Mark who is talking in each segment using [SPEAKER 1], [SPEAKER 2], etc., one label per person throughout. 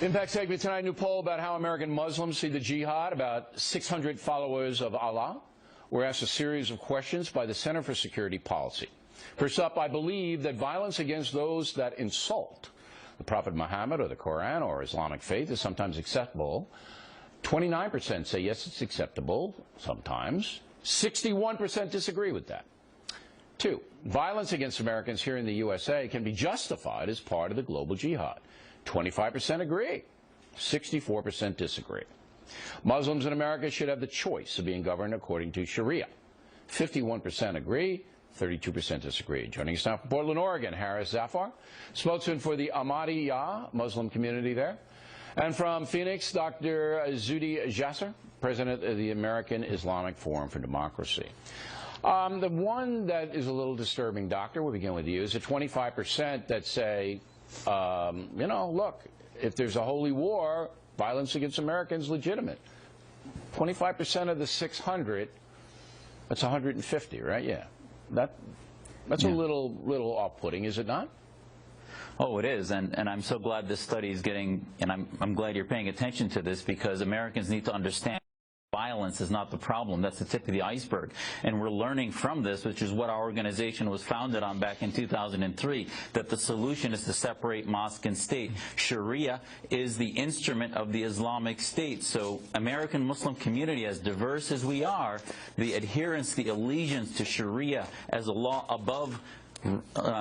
[SPEAKER 1] Impact segment tonight, new poll about how American Muslims see the jihad. About 600 followers of Allah were asked a series of questions by the Center for Security Policy. First up, I believe that violence against those that insult the Prophet Muhammad or the Quran or Islamic faith is sometimes acceptable. 29% say yes, it's acceptable sometimes. 61% disagree with that. 2, violence against Americans here in the USA can be justified as part of the global jihad. 25% agree. 64% disagree. Muslims in America should have the choice of being governed according to Sharia. 51% agree. 32% disagree. Joining us now from Portland, Oregon, Harris Zafar, spokesman for the Ahmadiyya Muslim community there. And from Phoenix, Dr. Zuhdi Jasser, president of the American Islamic Forum for Democracy. The one that is a little disturbing, Doctor, we'll begin with you, is the 25% that say, you know, look, if there's a holy war, violence against Americans is legitimate. 25% of the 600, that's 150, right? Yeah. That's a little off-putting, is it not?
[SPEAKER 2] Oh, it is, and I'm so glad this study is getting, and I'm glad you're paying attention to this, because Americans need to understand violence is not the problem. That's the tip of the iceberg. And we're learning from this, which is what our organization was founded on back in 2003, that the solution is to separate mosque and state. Sharia is the instrument of the Islamic State. So American Muslim community, as diverse as we are, the adherence, the allegiance to Sharia as a law above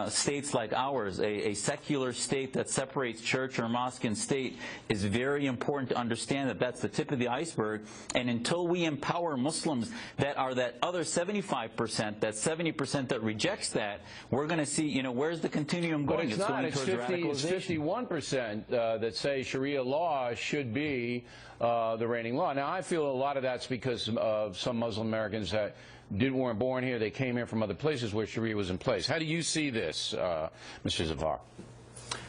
[SPEAKER 2] states like ours, a secular state that separates church or mosque and state, is very important to understand that that's the tip of the iceberg. And until we empower Muslims that are that other 75%, that 70% that rejects that, we're going to see, you know, where's the continuum going?
[SPEAKER 1] But it's not. It's 51% that say Sharia law should be the reigning law. Now, I feel a lot of that's because of some Muslim Americans that weren't born here. They came here from other places where Sharia was in place. How do you see this, Mr. Zafar?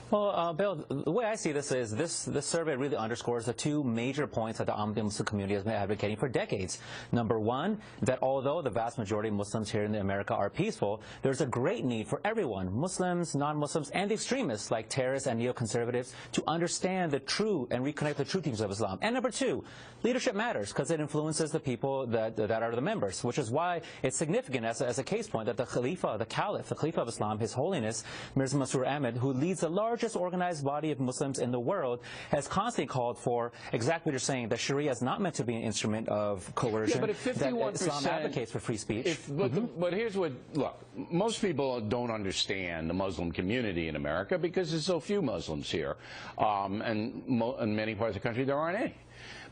[SPEAKER 3] Well, Bill, the way I see this is this survey really underscores the two major points that the Ahmadiyya Muslim community has been advocating for decades. Number one, that although the vast majority of Muslims here in America are peaceful, there's a great need for everyone, Muslims, non-Muslims, and the extremists like terrorists and neoconservatives, to understand the true and reconnect the true teachings of Islam. And number two, leadership matters because it influences the people that are the members, which is why it's significant as a case point that the Khalifa, the Caliph, the Khalifa of Islam, His Holiness Mirza Masroor Ahmad, who leads the largest organized body of Muslims in the world, has constantly called for exactly what you're saying, that Sharia is not meant to be an instrument of coercion.
[SPEAKER 1] Yeah, but if 51%,
[SPEAKER 3] that Islam advocates for free speech.
[SPEAKER 1] But here's what, look, most people don't understand the Muslim community in America because there's so few Muslims here, and in many parts of the country there aren't any.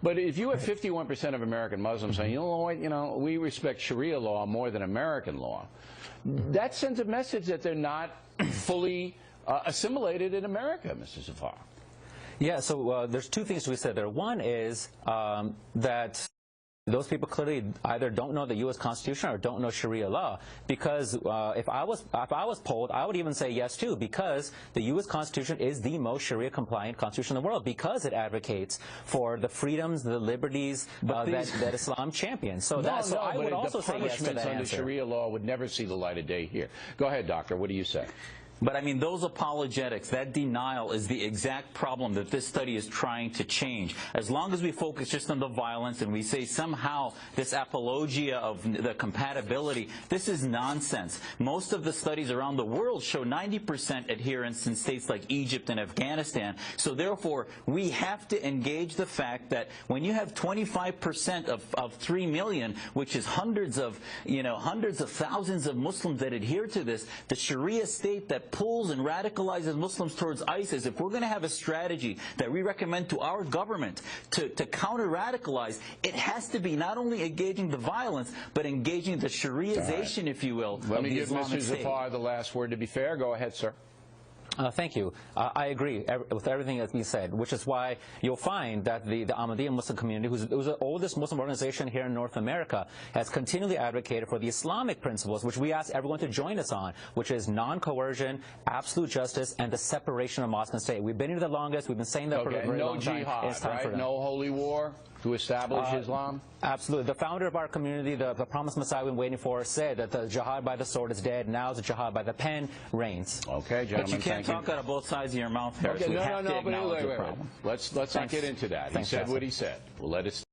[SPEAKER 1] But if you have 51% of American Muslims saying, you know, we respect Sharia law more than American law, that sends a message that they're not fully assimilated in America, Mr. Zafar.
[SPEAKER 3] Yeah, so there's two things to be said there. One is that those people clearly either don't know the U.S. Constitution or don't know Sharia law, because if I was polled, I would even say yes too, because the U.S. Constitution is the most Sharia-compliant constitution in the world, because it advocates for the freedoms, the liberties that Islam champions. So, I would also say yes to that answer.
[SPEAKER 1] Under Sharia law would never see the light of day here. Go ahead, Doctor. What do you say?
[SPEAKER 2] But I mean, those apologetics, that denial is the exact problem that this study is trying to change. As long as we focus just on the violence and we say somehow this apologia of the compatibility, this is nonsense. Most of the studies around the world show 90% adherence in states like Egypt and Afghanistan. So therefore, we have to engage the fact that when you have 25% of 3 million, which is hundreds of thousands of Muslims that adhere to this, the Sharia state that pulls and radicalizes Muslims towards ISIS, if we're going to have a strategy that we recommend to our government to counter-radicalize, it has to be not only engaging the violence, but engaging the Shariaization, if you will,
[SPEAKER 1] Let me give Mr. Zafar the last word, to be fair. Go ahead, sir.
[SPEAKER 3] Thank you. I agree with everything that's been said, which is why you'll find that the Ahmadiyya Muslim community, who's the oldest Muslim organization here in North America, has continually advocated for the Islamic principles, which we ask everyone to join us on, which is non-coercion, absolute justice, and the separation of mosque and state. We've been here the longest. We've been saying that for a very long time.
[SPEAKER 1] No jihad, right? No holy war? to establish Islam?
[SPEAKER 3] Absolutely. The founder of our community, the promised Messiah we've been waiting for, said that the jihad by the sword is dead. Now the jihad by the pen reigns.
[SPEAKER 1] Okay, gentlemen,
[SPEAKER 2] but you can't talk out of both sides of your mouth here.
[SPEAKER 1] Okay,
[SPEAKER 2] so we
[SPEAKER 1] no,
[SPEAKER 2] have
[SPEAKER 1] no,
[SPEAKER 2] to
[SPEAKER 1] no, but
[SPEAKER 2] acknowledge
[SPEAKER 1] wait.
[SPEAKER 2] the problem.
[SPEAKER 1] Let's not get into that.
[SPEAKER 3] Thanks,
[SPEAKER 1] he said
[SPEAKER 3] Jasser.
[SPEAKER 1] what he said. We'll let it